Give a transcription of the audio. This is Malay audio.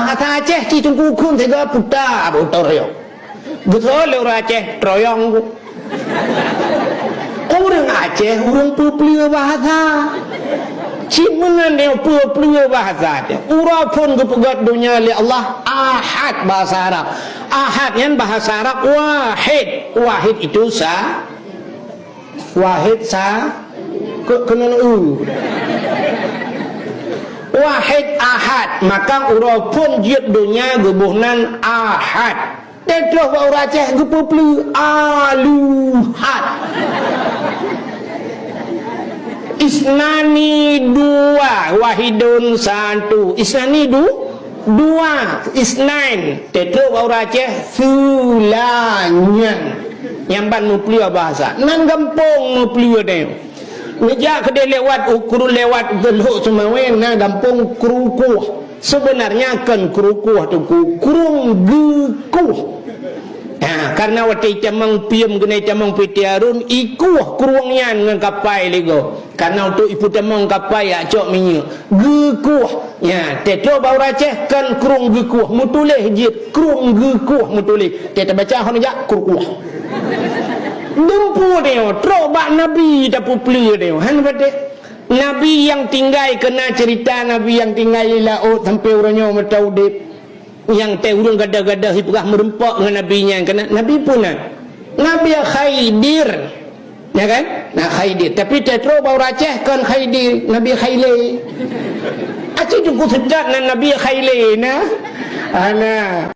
bahasa Aceh ki tungku kun tiga putar royong. Betul orang Aceh royong. Orang Aceh orang pepelia bahasa. Cimengan dia pepelia bahasa dia. Orang pun kepegat dunia li Allah ahad bahasa Arab. Ahad yang bahasa Arab wahid. Wahid itu wahid kena wahid ahad, maka urang pun jiat dunia gebuhnan ahad. Tetlah orang Aceh gepepli aluhad. Isnani dua, wahidun satu. Isnani dua, isnain. Tetlah orang Aceh sulanyan. Nyamban muplia bahasa. Nan gampung muplia dia. Ngejak ke dia lewat ukur lewat geluk semaweng na gampung kerukuh. Sebenarnya kan kerukuh tu kurung gekuh. Ya, karena waktu camang piem kena camang pitiarun ikuh kurungnya dengan kapai lego. Karena untuk ibu camang kapai ya cok minyak gekuh. Ya, tetlo bau Aceh kan kurung gekuh. Mutulih jit kurung gekuh mutulih. Kita baca hon jak kerukuh. Dempu dia, terobak Nabi dah pupli dia. Han kata Nabi yang tinggal kena cerita Nabi yang tinggal di laut sampai orangnya mataudip. Yang teh urang gada-gada hibrah merempak dengan Nabinya kena Nabi pun Nabi Khaidir. Ya kan? Nah Khaidir. Tapi tetro bau Aceh kan Khaidir, Nabi Khaile. Aceh tu ku sedap Nabi Khaile nah. Ana